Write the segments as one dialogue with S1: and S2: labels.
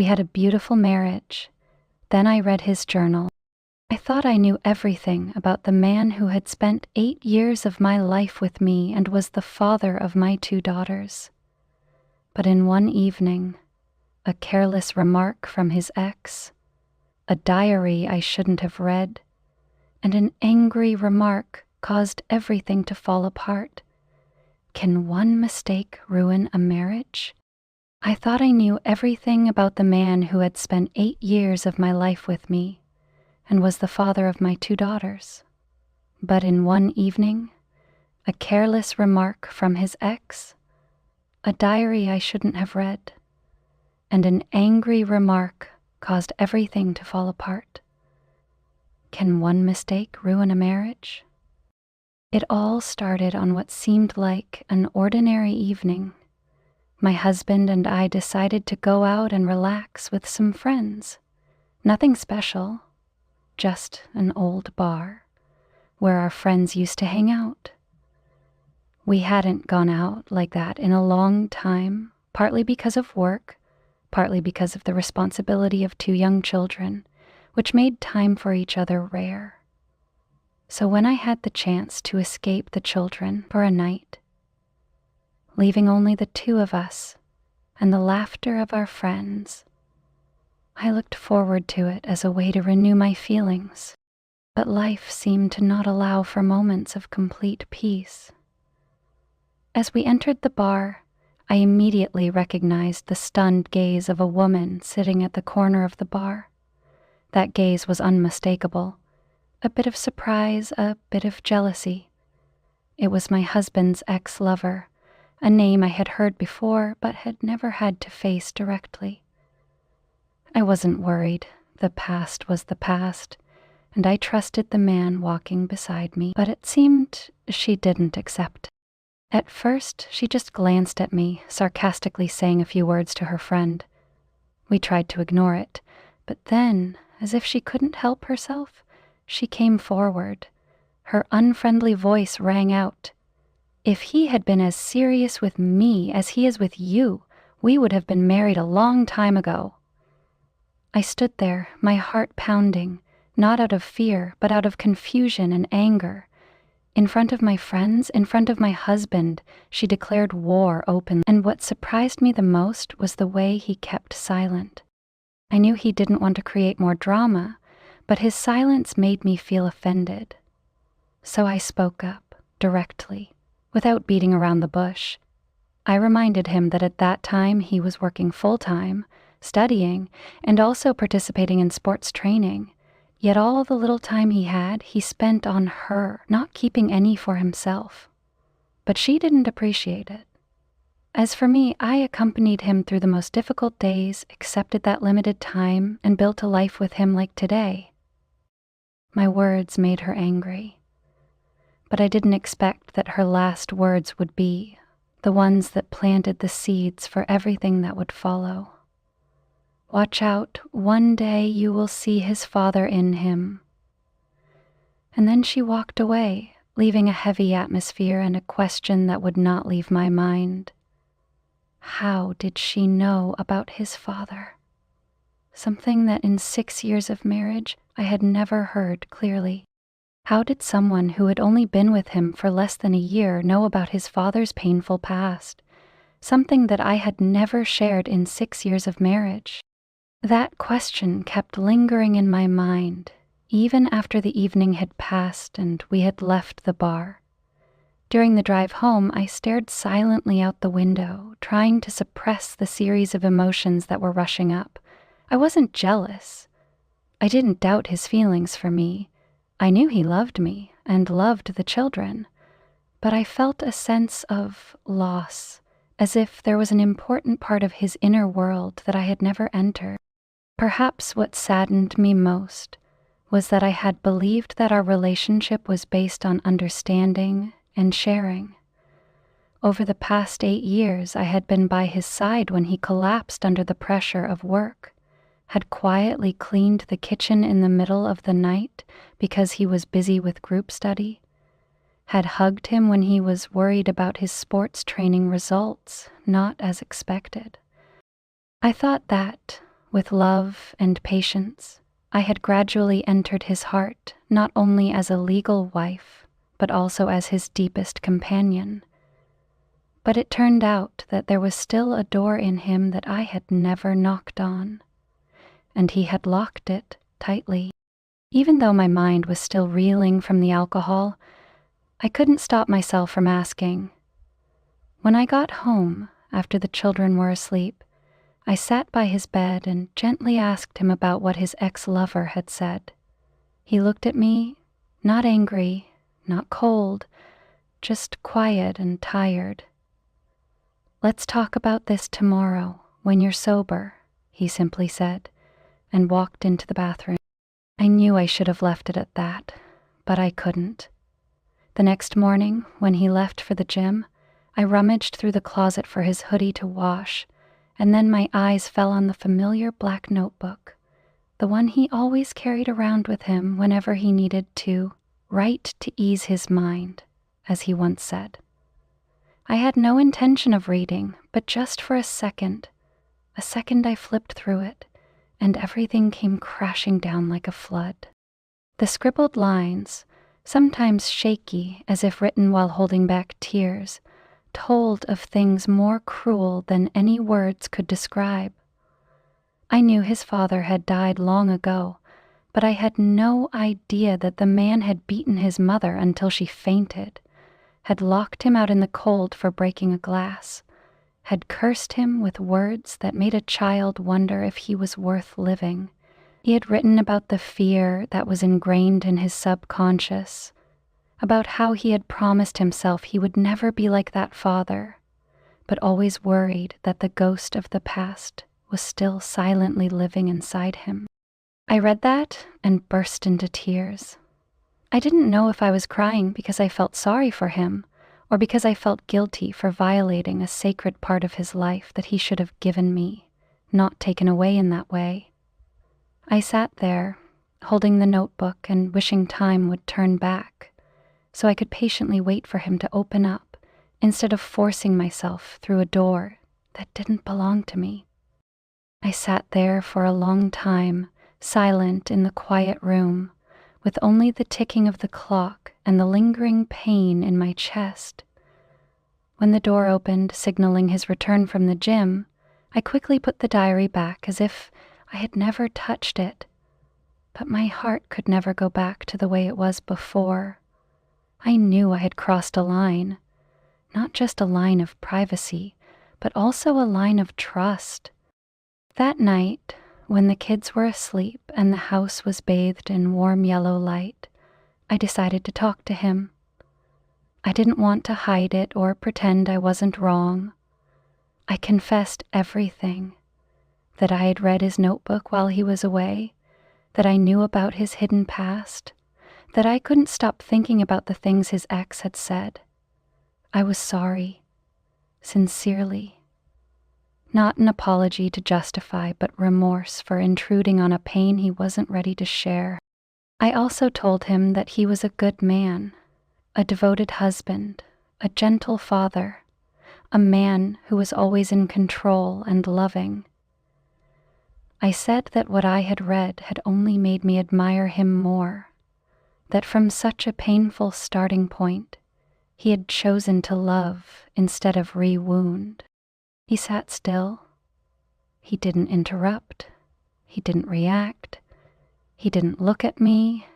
S1: We had a beautiful marriage. Then I read his journal. I thought I knew everything about the man who had spent 8 years of my life with me and was the father of my 2 daughters. But in one evening, a careless remark from his ex, a diary I shouldn't have read, and an angry remark caused everything to fall apart. Can one mistake ruin a marriage? I thought I knew everything about the man who had spent 8 years of my life with me and was the father of my 2 daughters. But in one evening, a careless remark from his ex, a diary I shouldn't have read, and an angry remark caused everything to fall apart. Can one mistake ruin a marriage? It all started on what seemed like an ordinary evening. My husband and I decided to go out and relax with some friends. Nothing special, just an old bar where our friends used to hang out. We hadn't gone out like that in a long time, partly because of work, partly because of the responsibility of 2 young children, which made time for each other rare. So when I had the chance to escape the children for a night, leaving only the 2 of us and the laughter of our friends, I looked forward to it as a way to renew my feelings, but life seemed to not allow for moments of complete peace. As we entered the bar, I immediately recognized the stunned gaze of a woman sitting at the corner of the bar. That gaze was unmistakable, a bit of surprise, a bit of jealousy. It was my husband's ex-lover, a name I had heard before but had never had to face directly. I wasn't worried. The past was the past, and I trusted the man walking beside me, but it seemed she didn't accept. At first, she just glanced at me, sarcastically saying a few words to her friend. We tried to ignore it, but then, as if she couldn't help herself, she came forward. Her unfriendly voice rang out. "If he had been as serious with me as he is with you, we would have been married a long time ago." I stood there, my heart pounding, not out of fear, but out of confusion and anger. In front of my friends, in front of my husband, she declared war openly, and what surprised me the most was the way he kept silent. I knew he didn't want to create more drama, but his silence made me feel offended. So I spoke up, directly, without beating around the bush. I reminded him that at that time he was working full-time, studying, and also participating in sports training. Yet all the little time he had, he spent on her, not keeping any for himself. But she didn't appreciate it. As for me, I accompanied him through the most difficult days, accepted that limited time, and built a life with him like today. My words made her angry. But I didn't expect that her last words would be the ones that planted the seeds for everything that would follow. "Watch out, one day you will see his father in him." And then she walked away, leaving a heavy atmosphere and a question that would not leave my mind. How did she know about his father? Something that in 6 years of marriage I had never heard clearly. How did someone who had only been with him for less than a year know about his father's painful past? Something that I had never shared in 6 years of marriage. That question kept lingering in my mind, even after the evening had passed and we had left the bar. During the drive home, I stared silently out the window, trying to suppress the series of emotions that were rushing up. I wasn't jealous. I didn't doubt his feelings for me. I knew he loved me and loved the children, but I felt a sense of loss, as if there was an important part of his inner world that I had never entered. Perhaps what saddened me most was that I had believed that our relationship was based on understanding and sharing. Over the past 8 years, I had been by his side when he collapsed under the pressure of work, had quietly cleaned the kitchen in the middle of the night because he was busy with group study, had hugged him when he was worried about his sports training results, not as expected. I thought that, With love and patience, I had gradually entered his heart, not only as a legal wife, but also as his deepest companion. But it turned out that there was still a door in him that I had never knocked on, and he had locked it tightly. Even though my mind was still reeling from the alcohol, I couldn't stop myself from asking. When I got home, after the children were asleep, I sat by his bed and gently asked him about what his ex-lover had said. He looked at me, not angry, not cold, just quiet and tired. "Let's talk about this tomorrow, when you're sober," he simply said, and walked into the bathroom. I knew I should have left it at that, but I couldn't. The next morning, when he left for the gym, I rummaged through the closet for his hoodie to wash, and then my eyes fell on the familiar black notebook, the one he always carried around with him whenever he needed to write to ease his mind, as he once said. I had no intention of reading, but just for a second I flipped through it, and everything came crashing down like a flood. The scribbled lines, sometimes shaky as if written while holding back tears, told of things more cruel than any words could describe. I knew his father had died long ago, but I had no idea that the man had beaten his mother until she fainted, had locked him out in the cold for breaking a glass, had cursed him with words that made a child wonder if he was worth living. He had written about the fear that was ingrained in his subconscious, about how he had promised himself he would never be like that father, but always worried that the ghost of the past was still silently living inside him. I read that and burst into tears. I didn't know if I was crying because I felt sorry for him, or because I felt guilty for violating a sacred part of his life that he should have given me, not taken away in that way. I sat there, holding the notebook and wishing time would turn back, so I could patiently wait for him to open up instead of forcing myself through a door that didn't belong to me. I sat there for a long time, silent in the quiet room, with only the ticking of the clock and the lingering pain in my chest. When the door opened, signaling his return from the gym, I quickly put the diary back as if I had never touched it. But my heart could never go back to the way it was before. I knew I had crossed a line, not just a line of privacy, but also a line of trust. That night, when the kids were asleep and the house was bathed in warm yellow light, I decided to talk to him. I didn't want to hide it or pretend I wasn't wrong. I confessed everything, that I had read his notebook while he was away, that I knew about his hidden past, that I couldn't stop thinking about the things his ex had said. I was sorry, sincerely. Not an apology to justify, but remorse for intruding on a pain he wasn't ready to share. I also told him that he was a good man, a devoted husband, a gentle father, a man who was always in control and loving. I said that what I had read had only made me admire him more, that from such a painful starting point, he had chosen to love instead of re-wound. He sat still. He didn't interrupt. He didn't react. He didn't look at me.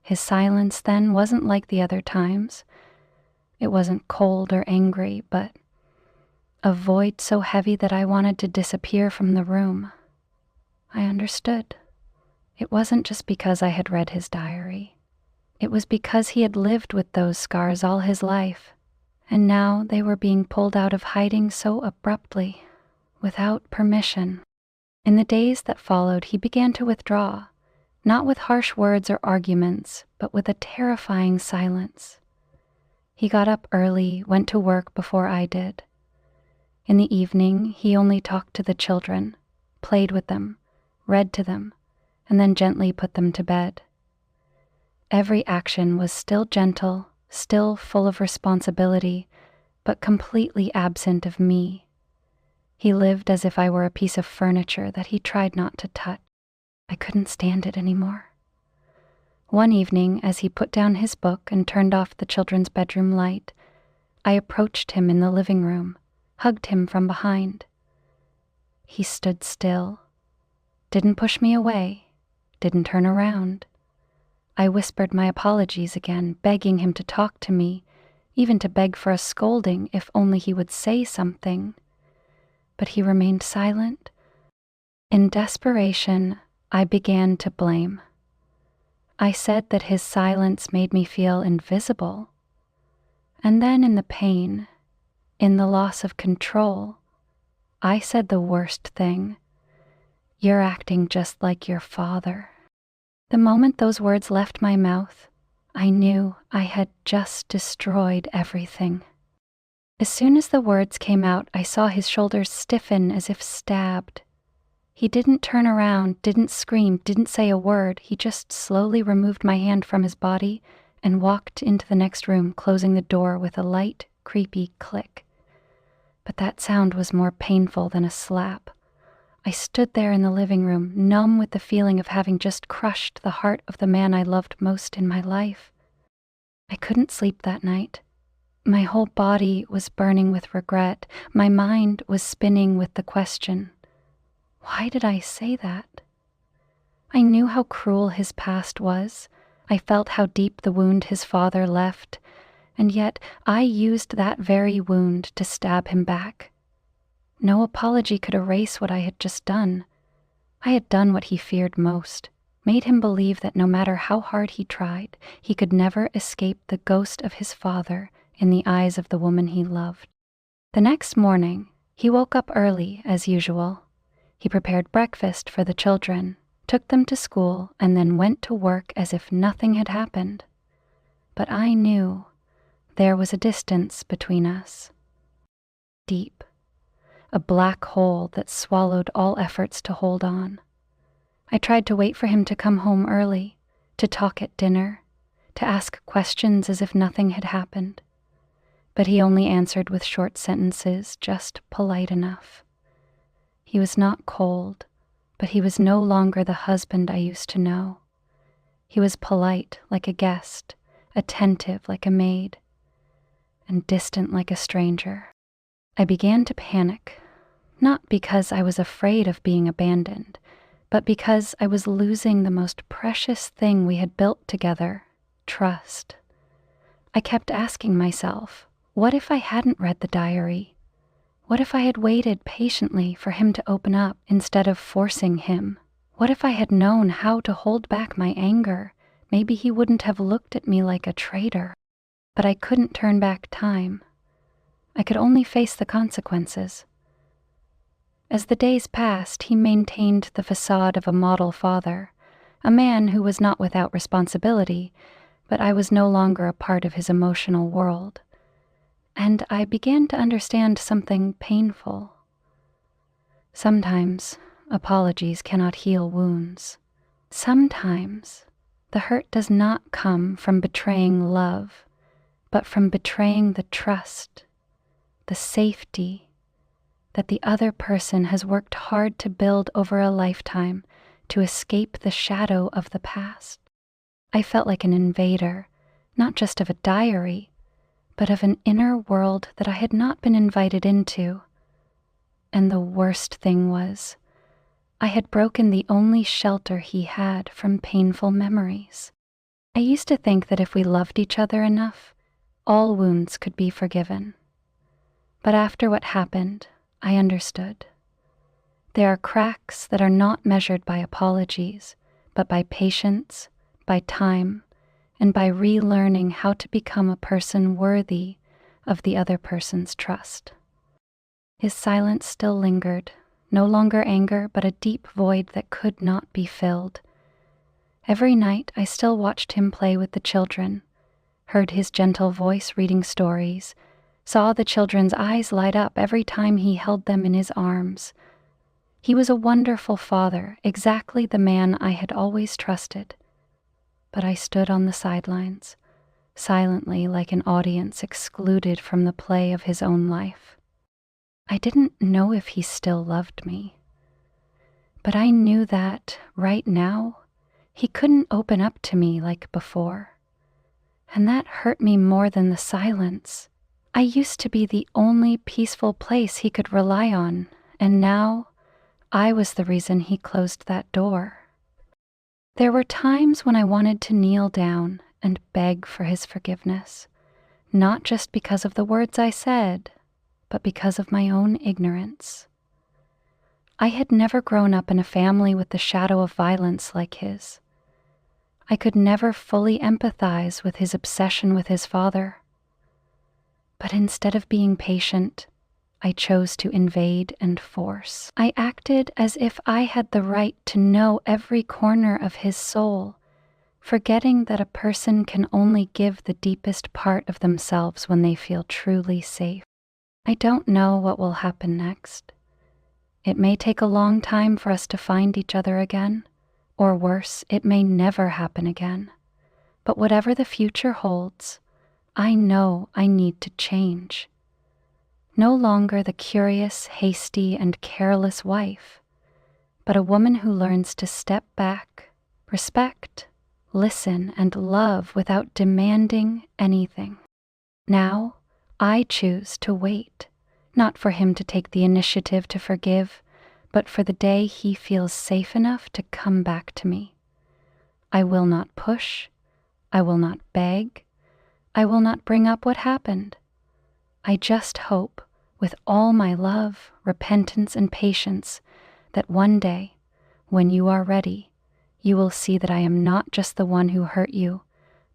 S1: His silence then wasn't like the other times. It wasn't cold or angry, but a void so heavy that I wanted to disappear from the room. I understood. It wasn't just because I had read his diary. It was because he had lived with those scars all his life, and now they were being pulled out of hiding so abruptly, without permission. In the days that followed, he began to withdraw, not with harsh words or arguments, but with a terrifying silence. He got up early, went to work before I did. In the evening, he only talked to the children, played with them, read to them, and then gently put them to bed. Every action was still gentle, still full of responsibility, but completely absent of me. He lived as if I were a piece of furniture that he tried not to touch. I couldn't stand it anymore. One evening, as he put down his book and turned off the children's bedroom light, I approached him in the living room, hugged him from behind. He stood still, didn't push me away, didn't turn around. I whispered my apologies again, begging him to talk to me, even to beg for a scolding if only he would say something. But he remained silent. In desperation, I began to blame. I said that his silence made me feel invisible. And then in the pain, in the loss of control, I said the worst thing. You're acting just like your father. The moment those words left my mouth, I knew I had just destroyed everything. As soon as the words came out, I saw his shoulders stiffen as if stabbed. He didn't turn around, didn't scream, didn't say a word. He just slowly removed my hand from his body and walked into the next room, closing the door with a light, creepy click. But that sound was more painful than a slap. I stood there in the living room, numb with the feeling of having just crushed the heart of the man I loved most in my life. I couldn't sleep that night. My whole body was burning with regret. My mind was spinning with the question, why did I say that? I knew how cruel his past was. I felt how deep the wound his father left, and yet I used that very wound to stab him back. No apology could erase what I had just done. I had done what he feared most, made him believe that no matter how hard he tried, he could never escape the ghost of his father in the eyes of the woman he loved. The next morning, he woke up early, as usual. He prepared breakfast for the children, took them to school, and then went to work as if nothing had happened. But I knew there was a distance between us. Deep. A black hole that swallowed all efforts to hold on. I tried to wait for him to come home early, to talk at dinner, to ask questions as if nothing had happened. But he only answered with short sentences, just polite enough. He was not cold, but he was no longer the husband I used to know. He was polite like a guest, attentive like a maid, and distant like a stranger. I began to panic, not because I was afraid of being abandoned, but because I was losing the most precious thing we had built together, trust. I kept asking myself, what if I hadn't read the diary? What if I had waited patiently for him to open up instead of forcing him? What if I had known how to hold back my anger? Maybe he wouldn't have looked at me like a traitor. But I couldn't turn back time. I could only face the consequences. As the days passed, he maintained the facade of a model father, a man who was not without responsibility, but I was no longer a part of his emotional world. And I began to understand something painful. Sometimes apologies cannot heal wounds. Sometimes the hurt does not come from betraying love, but from betraying the trust, the safety that the other person has worked hard to build over a lifetime to escape the shadow of the past. I felt like an invader, not just of a diary, but of an inner world that I had not been invited into. And the worst thing was, I had broken the only shelter he had from painful memories. I used to think that if we loved each other enough, all wounds could be forgiven. But after what happened, I understood. There are cracks that are not measured by apologies, but by patience, by time, and by relearning how to become a person worthy of the other person's trust. His silence still lingered, no longer anger, but a deep void that could not be filled. Every night I still watched him play with the children, heard his gentle voice reading stories, saw the children's eyes light up every time he held them in his arms. He was a wonderful father, exactly the man I had always trusted. But I stood on the sidelines, silently like an audience excluded from the play of his own life. I didn't know if he still loved me, but I knew that, right now, he couldn't open up to me like before. And that hurt me more than the silence. I used to be the only peaceful place he could rely on, and now I was the reason he closed that door. There were times when I wanted to kneel down and beg for his forgiveness, not just because of the words I said, but because of my own ignorance. I had never grown up in a family with the shadow of violence like his. I could never fully empathize with his obsession with his father. But instead of being patient, I chose to invade and force. I acted as if I had the right to know every corner of his soul, forgetting that a person can only give the deepest part of themselves when they feel truly safe. I don't know what will happen next. It may take a long time for us to find each other again, or worse, it may never happen again. But whatever the future holds, I know I need to change. No longer the curious, hasty, and careless wife, but a woman who learns to step back, respect, listen, and love without demanding anything. Now, I choose to wait, not for him to take the initiative to forgive, but for the day he feels safe enough to come back to me. I will not push. I will not beg. I will not bring up what happened. I just hope, with all my love, repentance, and patience, that one day, when you are ready, you will see that I am not just the one who hurt you,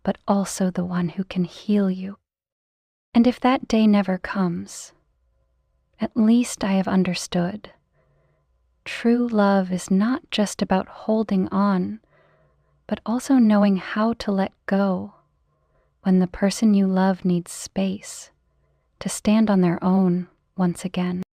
S1: but also the one who can heal you. And if that day never comes, at least I have understood. True love is not just about holding on, but also knowing how to let go when the person you love needs space to stand on their own once again.